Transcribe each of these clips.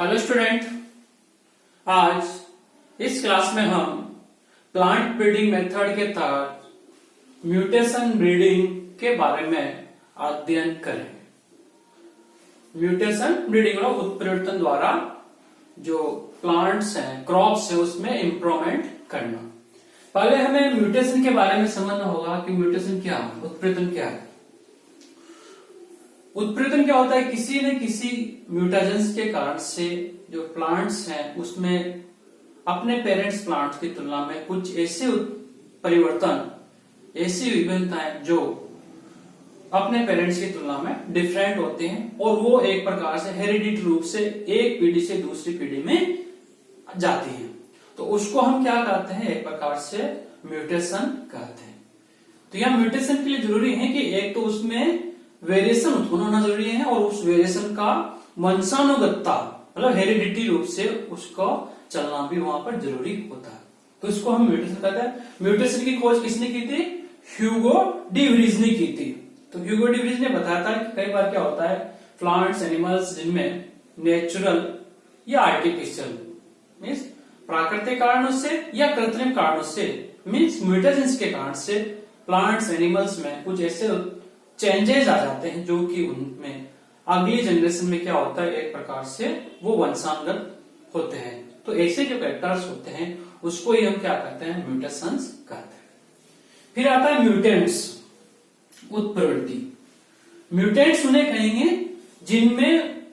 Hello student, आज इस class में हम प्लांट ब्रीडिंग मेथड के तहत म्यूटेशन ब्रीडिंग के बारे में अध्ययन करेंगे। म्यूटेशन ब्रीडिंग मतलब उत्परिवर्तन द्वारा जो प्लांट्स हैं, क्रॉप्स है, उसमें इंप्रूवमेंट करना। पहले हमें म्यूटेशन के बारे में समझना होगा कि म्यूटेशन क्या है, उत्परिवर्तन क्या है। उत्परिवर्तन क्या होता है? किसी न किसी म्यूटेशंस के कारण से जो प्लांट्स हैं उसमें अपने पेरेंट्स प्लांट्स की तुलना में कुछ ऐसे परिवर्तन, ऐसी विभिन्नताएं जो अपने पेरेंट्स की तुलना में डिफरेंट होते हैं और वो एक प्रकार से हेरिडिटरी रूप से एक पीढ़ी से दूसरी पीढ़ी में जाती है। तो उसको हम क्या कहते हैं? एक प्रकार से म्यूटेशन कहते हैं। तो यह म्यूटेशन के लिए जरूरी है कि एक तो उसमें वेरिएशन उत्पन्न होना जरूरी है और उस वेरिएशन का वंशानुगतता मतलब हेरिडिटी रूप से उसको चलना भी वहां पर जरूरी होता है। तो इसको हम म्यूटेशन कहते हैं। म्यूटेशन की खोज किसने की थी? ह्यूगो डी व्रीज ने की थी। तो ह्यूगो डी व्रीज ने बताया था कि कई बार क्या होता है, प्लांट्स एनिमल्स जिनमें नेचुरल या आर्टिफिशियल मीन्स प्राकृतिक कारणों से या कृत्रिम कारणों से मीन्स म्यूटेशंस के कारण से प्लांट्स एनिमल्स में कुछ ऐसे चेंजेस आ जाते हैं जो कि उनमें अगली जनरेशन में क्या होता है, एक प्रकार से वो वंशानुगत होते हैं। तो ऐसे जो कैरेक्टर्स होते हैं उसको ही हम क्या कहते हैं? म्यूटेशंस कहते हैं। फिर आता है म्यूटेंट्स, उत्परिवर्ती। म्यूटेंट्स उन्हें कहेंगे जिनमें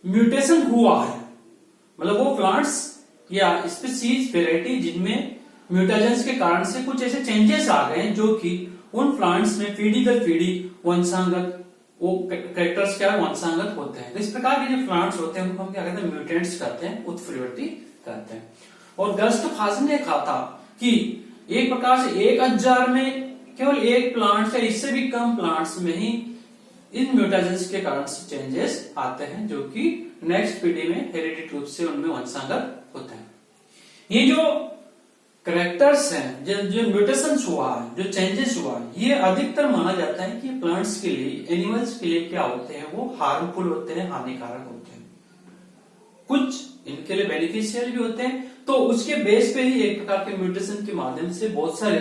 म्यूटेशन हुआ है, मतलब वो प्लांट्स या स्पीसीज वेराइटी जिनमें म्यूटेशंस के कारण से कुछ ऐसे चेंजेस आ गए हैं जो कि उन प्लांट्स में पीढ़ी दर पीढ़ी वंशांगत वो कैरेक्टर्स क्या वंशांगत होते हैं। तो इस प्रकार के जो प्लांट्स होते हैं उनको हम क्या कहते हैं? म्यूटेंट्स कहते हैं, उत्परिवर्ती कहते हैं। और गस्टफासन ने कहा था कि एक प्रकार से 1000 में केवल एक प्लांट या इससे भी कम प्लांट्स में ही इन म्यूटेशंस के कारण से चेंजेस आते हैं जो कि नेक्स्ट पीढ़ी में हेरिडिटरी रूप से उनमें वंशांगत होते हैं। ये जो करेक्टर्स हैं, जो म्यूटेशंस हुआ है, जो चेंजेस हुआ है, ये अधिकतर माना जाता है कि प्लांट्स के लिए, एनिमल्स के लिए क्या होते हैं? वो हार्मफुल होते हैं, हानिकारक होते हैं। कुछ इनके लिए बेनिफिशियल भी होते हैं। तो उसके बेस पे ही एक प्रकार के म्यूटेशन के माध्यम से बहुत सारे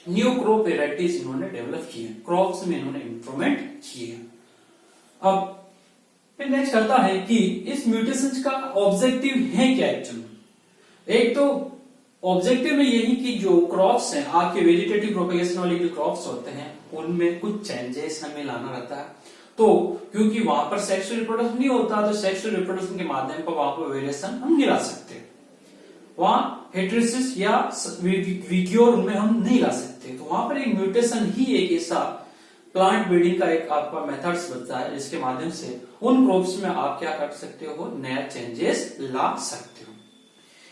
न्यू क्रॉप वेराइटीज इन्होंने डेवलप किए, क्रॉप्स में इन्होंने इंप्रूवमेंट किए। अब फिर नेक्स्ट आता है कि इस म्यूटेशन का ऑब्जेक्टिव है क्या एक्चुअली। एक तो ऑब्जेक्टिव में यही कि जो क्रॉप्स हैं, आपके वेजिटेटिव प्रोपेगेशन वाले जो क्रॉप्स होते हैं उनमें कुछ चेंजेस हमें लाना रहता है। तो क्योंकि वहां पर सेक्सुअल रिप्रोडक्शन नहीं होता, तो सेक्सुअल रिप्रोडक्शन के माध्यम पर वहां पर वेरिएशन हम नहीं ला सकते, वहां हेटेरोसिस या विग्योर उनमें हम नहीं ला सकते। तो वहां पर एक म्यूटेशन ही एक ऐसा प्लांट ब्रीडिंग का एक आपका मेथड्स बनता है जिसके माध्यम से उन क्रॉप्स में आप क्या कर सकते हो? नया चेंजेस ला सकते हो।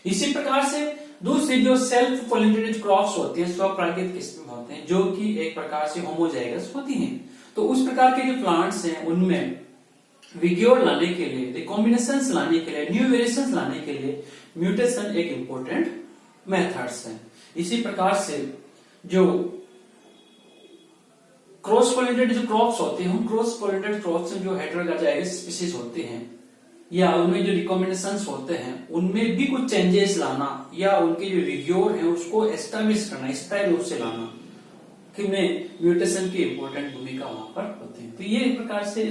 इसी प्रकार से दूसरी जो सेल्फ पोलिनेटेड क्रॉप्स होती हैं, स्वपरागित किस्म होते हैं जो कि एक प्रकार से होमोजाइगस होती हैं। तो उस प्रकार के जो प्लांट्स हैं उनमें विग्योर लाने के लिए, रिकॉम्बिनेशंस लाने के लिए, न्यू वेरिएशंस लाने के लिए म्यूटेशन एक इंपॉर्टेंट मेथड्स है। इसी प्रकार से जो क्रॉस पोलिनेटेड जो क्रॉप्स होते हैं, उन क्रॉस पोलिनेटेड क्रॉप्स में जो हेटेरोजाइगस स्पीशीज होते हैं या उनमें जो रिकॉम्बिनेशंस होते हैं उनमें भी कुछ चेंजेस लाना या उनके जो विग्योर है उसको एस्टैब्लिश करना, स्थायी रूप से लाना कि में म्यूटेशन की इंपॉर्टेंट भूमिका वहां पर होती है। तो ये एक प्रकार से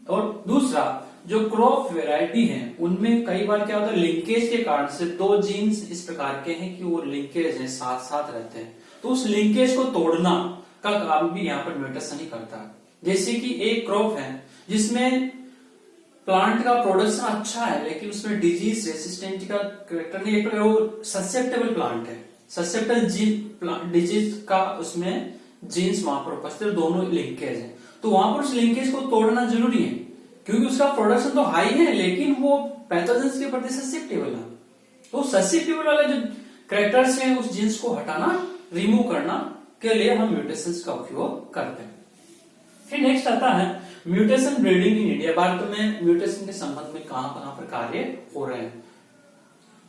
और दूसरा जो क्रॉप वेराइटी है उनमें कई बार क्या होता है, लिंकेज के कारण से दो जीन्स इस प्रकार के हैं कि वो लिंकेज है, साथ साथ रहते हैं। तो उस लिंकेज को तोड़ना का काम भी यहाँ पर म्यूटेशन ही करता है। जैसे कि एक क्रॉप है जिसमें प्लांट का प्रोडक्शन अच्छा है लेकिन उसमें डिजीज रेसिस्टेंट का करेक्टर नहीं, एक वो ससेप्टेबल प्लांट है, ससेप्टेबल जीन डिजीज का उसमें जीन्स वहां पर उपस्थित, दोनों लिंकेज है। तो वहां पर उस लिंकेज को तोड़ना जरूरी है क्योंकि उसका प्रोडक्शन तो हाई है लेकिन वो पैथोजेंस के प्रति ससेप्टेबल है। तो ससेप्टेबल वाले जो करेक्टर्स हैं उस जीन्स को हटाना, रिमूव करना के लिए हम म्यूटेशंस का उपयोग करते हैं। फिर नेक्स्ट आता है mutation breeding in India. Bharat में म्यूटेशन के संबंध में कहां पर कार्य हो रहे हैं।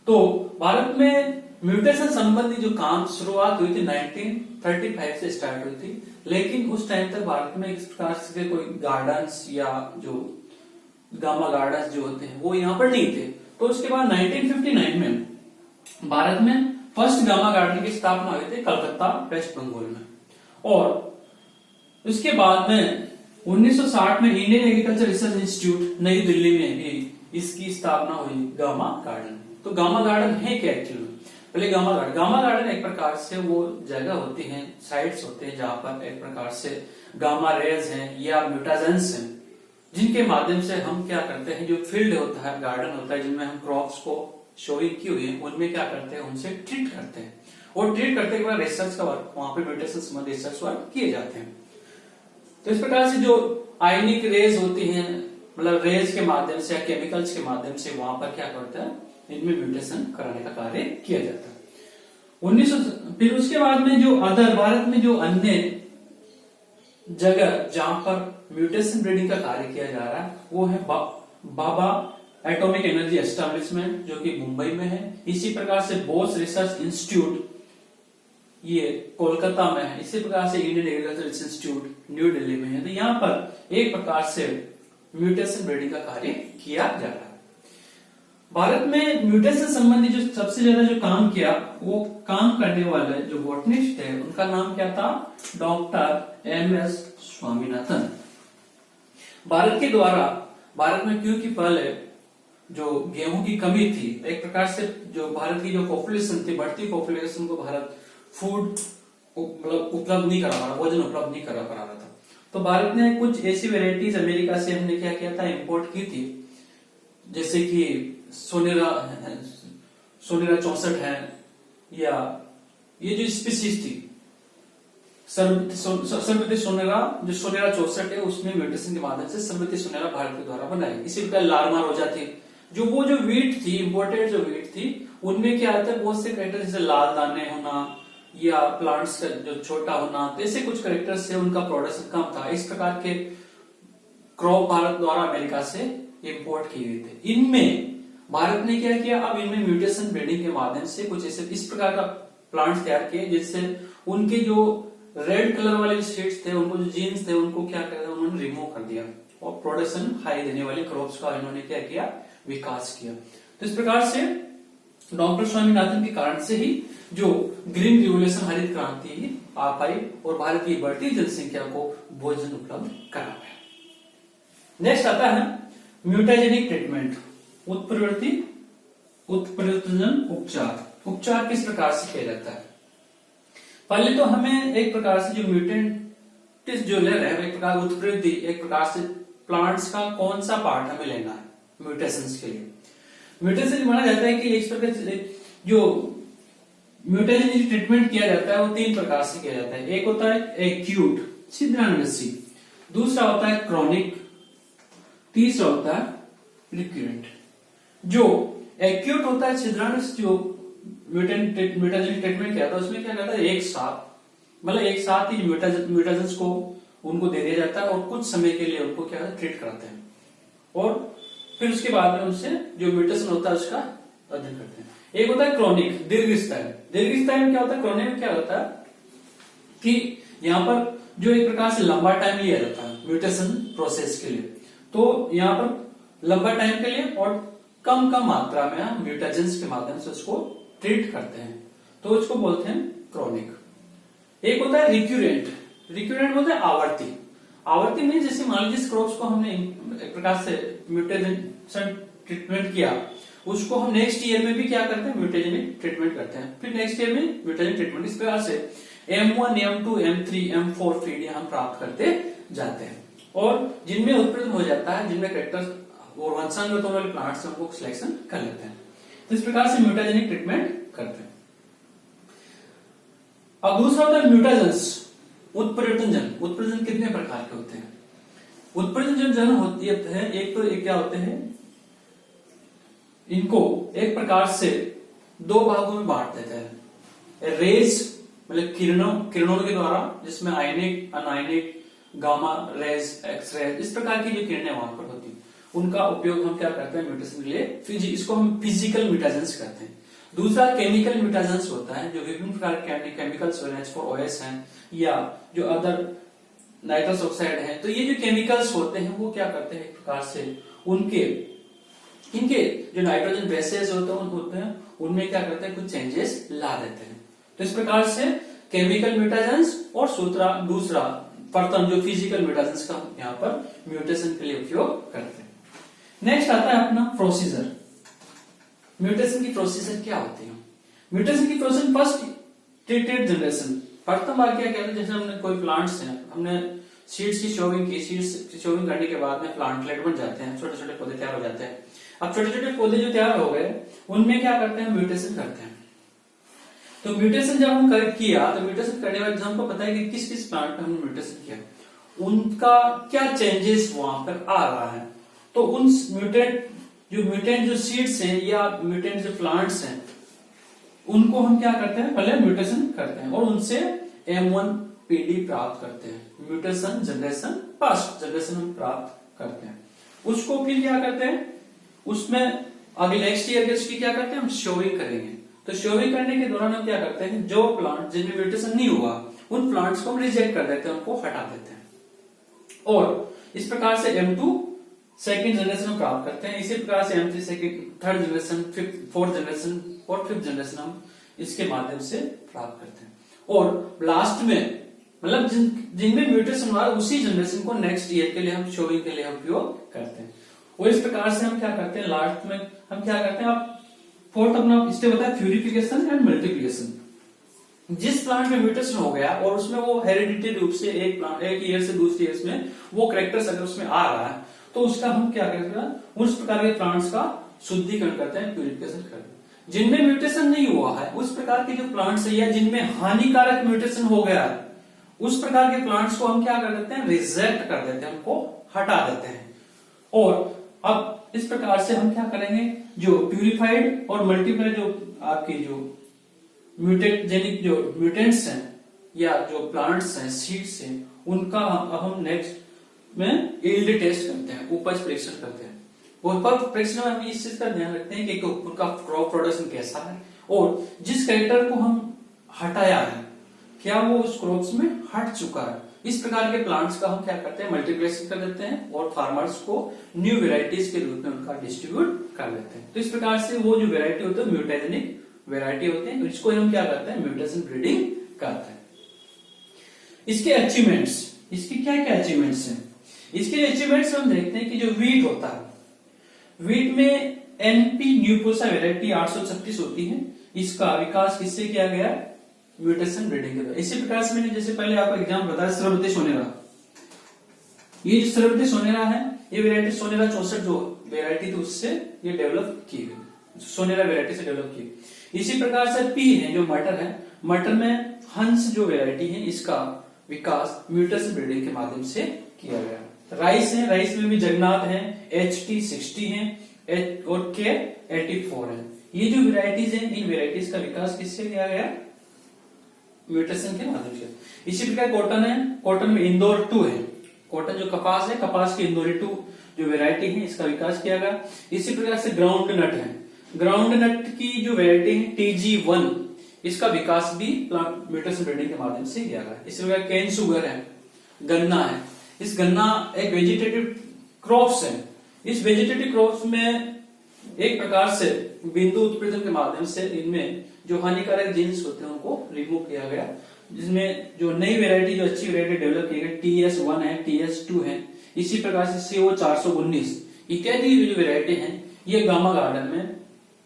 तो भारत में म्यूटेशन संबंधी जो काम शुरुआत हुई थी 1935 से स्टार्ट हुई थी, लेकिन उस टाइम तक भारत में इस प्रकार से कोई गार्डन्स या जो गामा गार्डन जो होते हैं वो यहाँ पर नहीं थे। तो उसके बाद 1959 में भारत में फर्स्ट गामा गार्डन की स्थापना हुई थी कलकत्ता वेस्ट बंगाल में। और उसके बाद में 1960 में इंडियन एग्रीकल्चर रिसर्च इंस्टीट्यूट नई दिल्ली में भी इसकी स्थापना हुई गामा गार्डन। तो गामा गार्डन है क्या एक्चुअली? पहले गामा गार्डन एक प्रकार से वो जगह होती है, साइट्स होते हैं जहां पर एक प्रकार से गामा रेज हैं या म्यूटाजेंस हैं, जिनके माध्यम से हम क्या करते हैं, जो फील्ड होता है, गार्डन होता है जिनमें हम क्रॉप्स को शोइंग की हुई है, उनमें क्या करते हैं, उनसे ट्रीट करते हैं। और ट्रीट करते के बाद रिसर्च का वर्क, वहां पे म्यूटेशन संबंधी रिसर्च वर्क किए जाते हैं। तो इस प्रकार से जो आयनिक रेज होती हैं, मतलब रेज के माध्यम से या केमिकल्स के माध्यम से वहां पर क्या करता है, इनमें म्यूटेशन कराने का कार्य किया जाता है। 1900 फिर उसके बाद में जो अदर भारत में जो अन्य जगह जहां पर म्यूटेशन ब्रीडिंग का कार्य किया जा रहा है वो है बाबा एटॉमिक एनर्जी एस्टेब्लिशमेंट जो कि मुंबई में है। इसी प्रकार से बोस रिसर्च इंस्टीट्यूट ये कोलकाता में है। इसी प्रकार से Indian agriculture institute new Delhi में है। तो यहाँ पर एक प्रकार से म्यूटेशन ब्रीडिंग का कार्य किया जा रहा है। भारत में म्यूटेशन संबंधी जो सबसे ज्यादा जो काम किया, वो काम करने वाले जो बॉटनिस्ट थे उनका नाम क्या था, डॉक्टर एम.एस. स्वामीनाथन। भारत के द्वारा, भारत में क्योंकि पहले जो गेहूं की कमी थी, एक प्रकार से जो भारत की जो पॉपुलेशन थी, बढ़ती पॉपुलेशन को भारत फूड मतलब उपलब्ध नहीं करा पा रहा, भोजन उपलब्ध नहीं करा पा रहा था। तो भारत ने कुछ ऐसी वेराइटीज अमेरिका से हमने क्या किया था, इंपोर्ट की थी, जैसे कि सोनेरा 64 है, या ये जो स्पीसीज थी सर्वती सोनेरा, जो सोनेरा 64 है, उसमें म्यूटेशन के माध्यम से सर्वती सोनेरा भारत के द्वारा बनाई। इसी प्रकार लार्मा रोजा थी, जो वो जो वीट थी, इंपोर्टेड जो वीट थी, उनमें क्या आता है, बहुत से कैरेक्टर जैसे लाल दाने होना या प्लांट्स का जो छोटा होना, तो ऐसे कुछ कैरेक्टर से उनका प्रोडक्शन कम था। इस प्रकार के क्रॉप भारत द्वारा अमेरिका से इंपोर्ट किए गए थे। इनमें भारत ने क्या किया, अब इनमें म्यूटेशन ब्रीडिंग के माध्यम से कुछ ऐसे इस प्रकार का प्लांट्स तैयार किए जिससे उनके जो रेड कलर वाले सीड्स थे, उनको जो जीन्स थे, उनको क्या कर दिया, उन्होंने रिमूव कर दिया और प्रोडक्शन हाई देने वाले क्रॉप्स का इन्होंने क्या किया, विकास किया। तो इस प्रकार से डॉक्टर स्वामीनाथन के कारण से ही जो ग्रीन रिवोल्यूशन, हरित क्रांति आ पाई और भारत की बढ़ती जनसंख्या को भोजन उपलब्ध करा पाया। नेक्स्ट आता है म्यूटाजेनिक ट्रीटमेंट, उत्परिवर्तन उपचार किस प्रकार से किया जाता है? पहले तो हमें एक प्रकार से जो म्यूटेंट जो ले रहे हैं, एक प्रकार उत्परिवर्ती, एक प्रकार से प्लांट्स का कौन सा पार्ट हमें लेना है म्यूटेशंस के लिए। म्यूटेशन माना जाता है कि एक प्रकार से जो म्यूटेशन ट्रीटमेंट किया जाता है वो 3 प्रकार से किया जाता है। एक होता है एक्यूट, छिद्राणुनसी, दूसरा होता है क्रॉनिक, तीसरा होता है रिक्यूरेंट। जो एक्यूट होता है, छिद्राणुनसी जो म्यूटेशन ट्रीटमेंट किया था उसमें क्या करता है, एक साथ ही म्यूटेशंस को उनको दे दिया जाता है और कुछ समय के लिए उनको क्या ट्रीट कराते हैं और फिर उसके बाद में उनसे जो म्यूटेशन होता है उसका अध्ययन करते हैं। एक होता है क्रॉनिक, दीर्घस्थायी में क्या होता है, क्रॉनिक में क्या होता है कि यहाँ पर जो एक प्रकार से लंबा टाइम लिया जाता है म्यूटेशन प्रोसेस के लिए, तो यहाँ पर लंबा टाइम के लिए और कम मात्रा में हम म्यूटेशंस के माध्यम से उसको ट्रीट करते हैं, तो उसको बोलते हैं क्रॉनिक। एक होता है रिक्यूरेंट बोलते हैं आवर्ती में, जैसे मान लीजिए क्रॉप्स को हमने एक प्रकार से म्यूटेशन ट्रीटमेंट किया, उसको हम नेक्स्ट ईयर में भी क्या करते हैं, म्यूटेजेनिक ट्रीटमेंट करते हैं, फिर नेक्स्ट ईयर में म्यूटेजेनिक ट्रीटमेंट। इस प्रकार से M1, M2, M3, M4 feed हम प्राप्त करते जाते हैं और जिनमें उत्पन्न हो जाता है, जिनमें कैरेक्टर्स और वंशानुगत होने वाले प्लांट्स से हमको सिलेक्शन कर लेते हैं। तो इस प्रकार से म्यूटेजेनिक ट्रीटमेंट करते हैं। अब दूसरा होता है म्यूटेशंस, उत्परिवर्तन कितने प्रकार के होते हैं? उत्परिवर्तन होती है, एक तो क्या होते हैं, इनको एक प्रकार से 2 भागों में बांट देते हैं। रेज मतलब किरणों के द्वारा, जिसमें आयनिक, अनायनिक, गामा रेज, एक्स रेज, इस प्रकार की जो किरणें वहां पर होती हैं, उनका उपयोग हम क्या करते हैं म्यूटेशन के लिए, इसको हम फिजिकल म्यूटेशंस करते हैं। दूसरा केमिकल म्यूटेशंस होता है, जो विभिन्न प्रकार के केमिकल्स H4OS हैं या जो अदर नाइट्रस ऑक्साइड है, तो ये जो केमिकल्स होते हैं वो क्या करते हैं, एक प्रकार से उनके इनके जो नाइट्रोजन बेसेस होते हैं उनमें क्या करते हैं, कुछ चेंजेस ला देते हैं। तो इस प्रकार से केमिकल म्यूटेशंस और दूसरा प्रथम जो फिजिकल म्यूटेशंस का हम यहाँ पर म्यूटेशन के लिए उपयोग करते हैं। नेक्स्ट आता है अपना प्रोसीजर। म्यूटेशन की प्रोसीजर क्या होती है? म्यूटेशन की प्रोसेस फर्स्ट ट्रीटेड जनरेशन, प्रथम बार क्या कहते हैं, जैसे हमने कोई प्लांट्स हैं, हमने सीड्स की शोविंग की, सीड्स की शोविंग करने के बाद में प्लांटलेट बन जाते हैं, छोटे छोटे पौधे तैयार हो जाते हैं। अब छोटे छोटे पौधे जो तैयार हो गए उनमें क्या करते हैं, म्यूटेशन करते हैं। तो म्यूटेशन जब हम किया तो म्यूटेशन करने के बाद हमको पता है कि किस किस प्लांट में हमने म्यूटेशन किया, उनका क्या चेंजेस वहां पर आ रहा है। तो उन म्यूटेंट जो सीड्स हैं या म्यूटेंट जो प्लांट्स हैं उनको हम क्या करते हैं, पहले म्यूटेशन करते हैं और उनसे M1 PD प्राप्त करते हैं। म्यूटेशन जनरेशन फर्स्ट जनरेशन हम प्राप्त करते हैं। उसको फिर क्या करते हैं, उसमें आगे नेक्स्ट ईयर के उसकी क्या करते हैं, हम शोविंग करेंगे। तो शोविंग करने के दौरान हम क्या करते हैं, जो प्लांट जिनमें म्यूटेशन नहीं हुआ उन प्लांट्स को हम रिजेक्ट कर देते हैं, उनको हटा देते हैं। और इस प्रकार से M2 सेकेंड जनरेशन हम प्राप्त करते हैं। इसी प्रकार से M3 second, third generation, fourth generation और फिफ्थ जनरेशन हम इसके माध्यम से प्राप्त करते हैं। और लास्ट में मतलब जिनमें म्यूटेशन हुआ उसी जनरेशन को नेक्स्ट ईयर के लिए हम शोविंग के लिए उपयोग करते हैं। और इस प्रकार से हम क्या करते हैं, लास्ट में हम क्या करते हैं, आप फोर्थ अपना स्टेप होता है प्यूरिफिकेशन एंड मल्टीप्लिकेशन। जिस प्लांट में म्यूटेशन हो गया और उसमें वो हेरिडिटरी रूप से एक ईयर से दूसरे ईयर में वो कैरेक्टर्स अगर उसमें आ रहा है तो उसका हम क्या करते हैं, उस प्रकार के प्लांट्स का शुद्धिकरण करते हैं, प्यूरिफिकेशन करते हैं। जिनमें म्यूटेशन नहीं हुआ है उस प्रकार के जो प्लांट्स है या जिनमें हानिकारक म्यूटेशन हो गया है उस प्रकार के प्लांट्स को हम क्या कर देते हैं, रिजेक्ट कर देते हैं, उनको हटा देते हैं। और अब इस प्रकार से हम क्या करेंगे, जो प्यूरिफाइड और मल्टीप्लाई जो आपकी जो म्यूटेजेनिक जो म्यूटेंट्स हैं या जो प्लांट्स हैं, सीड्स हैं, उनका हम नेक्स्ट में यील्ड टेस्ट करते हैं, उपज परीक्षण करते हैं। उपज परीक्षण में हम इस चीज का ध्यान रखते हैं कि उनका क्रॉप प्रोडक्शन कैसा है और जिस कैरेक्टर को हम हटाया है क्या वो उस क्रॉप्स में हट चुका है। इस प्रकार के प्लांट्स का हम क्या करते हैं, मल्टीप्लेक्शन कर देते हैं और फार्मर्स को न्यू वेराइटीज के रूप में उनका डिस्ट्रीब्यूट कर देते हैं। तो इस प्रकार से वो जो वेराइटी होती है म्यूटेजेनिक वेराइटी होती है, इसको हम क्या करते हैं, म्यूटेशन ब्रीडिंग करते हैं। इसके अचीवमेंट्स, इसकी क्या क्या अचीवमेंट्स हैं, इसके अचीवमेंट्स हम देखते हैं कि जो वीट होता है, वीट में NP न्यूपोसा वेराइटी 836 होती है। इसका विकास किससे किया गया, म्यूटेशन ब्रीडिंग के द्वारा। इसी प्रकार से मैंने जैसे पहले आपको एग्जाम बताया श्रवती सोनेरा, ये जो श्रवती सोनेरा है ये वेराइटी सोनेरा 64 जो वेराइटी थी उससे ये डेवलप की गई, सोनेरा वेराइटी से डेवलप की। इसी प्रकार से P है जो मटर है, मटर में हंस जो वेराइटी है इसका विकास म्यूटेशन ब्रीडिंग के माध्यम से किया गया। राइस है, राइस में भी जगन्नाथ है, HT 60 है और K 84 है। ये जो वेराइटीज है इन वेराइटीज का विकास किससे किया गया, म्यूटेशन के माध्यम से। इसी प्रकार कॉटन है, कॉटन में इंदौर 2 है, कॉटन जो कपास है, कपास की इंदौरी 2 जो वेराइटी है इसका विकास किया गया। इसी प्रकार से ग्राउंड नट है, ग्राउंड नट की जो वेराइटी है TG1 इसका विकास भी प्लांट म्यूटेशन ब्रीडिंग के माध्यम से किया गया। इसी प्रकार केन शुगर है, गन्ना है, इस गन्ना एक वेजिटेटिव क्रॉप्स है। इस वेजिटेटिव क्रॉप्स में एक प्रकार से बिंदु उत्प्रेरण के माध्यम से इनमें जो हानिकारक जीन्स होते हैं उनको रिमूव किया गया, जिसमें जो नई वेराइटी जो अच्छी वेराइटी डेवलप की गई TS1 है, TS2 है। इसी प्रकार से CO 419 इत्यादि जो वेराइटी है ये गामा गार्डन में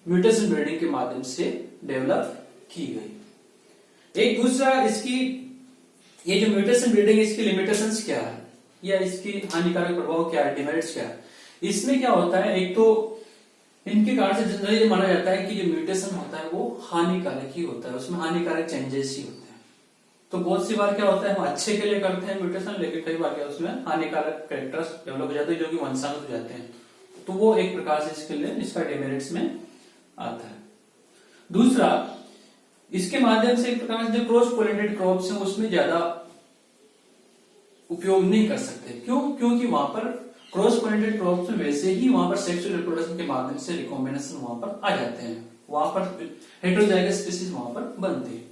म्यूटेशन ब्रीडिंग के माध्यम से डेवलप की गई। एक दूसरा इसकी ये जो म्यूटेशन ब्रीडिंग इसकी लिमिटेशंस क्या है या इसकी हानिकारक प्रभाव क्या है, डिमेरिट्स क्या है। इसमें क्या होता है, एक तो इनके कारण से जनरली माना जाता है कि जो म्यूटेशन होता है वो हानिकारक ही होता है, उसमें हानिकारक चेंजेस ही होते हैं। तो बहुत सी बार क्या होता है हम अच्छे के लिए करते हैं म्यूटेशन, लेकिन कई बार क्या उसमें हानिकारक कैरेक्टर्स डेवलप हो जाते हैं जो कि वंशानुगत हो जाते हैं, तो वो एक प्रकार से इसके लिए इसका डिमेरिट्स में आता है। दूसरा इसके माध्यम से एक प्रकार से जो क्रॉस पोलिनेटेड क्रॉप्स हैं उसमें ज्यादा उपयोग नहीं कर सकते। क्यों? क्योंकि वहां पर क्रॉस पोलिनेटेड क्रॉप्स में वैसे ही वहां पर सेक्सुअल रिप्रोडक्शन के माध्यम से रिकॉम्बिनेशन वहां पर आ जाते हैं, वहां पर हेटेरोजाइगस स्पीशीज वहां पर बनती है।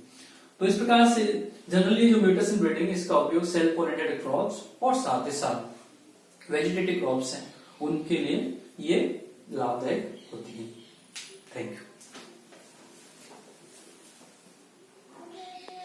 तो इस प्रकार से जनरली जो म्यूटेशन ब्रीडिंग इसका उपयोग सेल्फ पोलिनेटेड क्रॉप्स और साथ ही साथ वेजिटेटिव क्रॉप्स हैं उनके लिए ये लाभदायक होती है।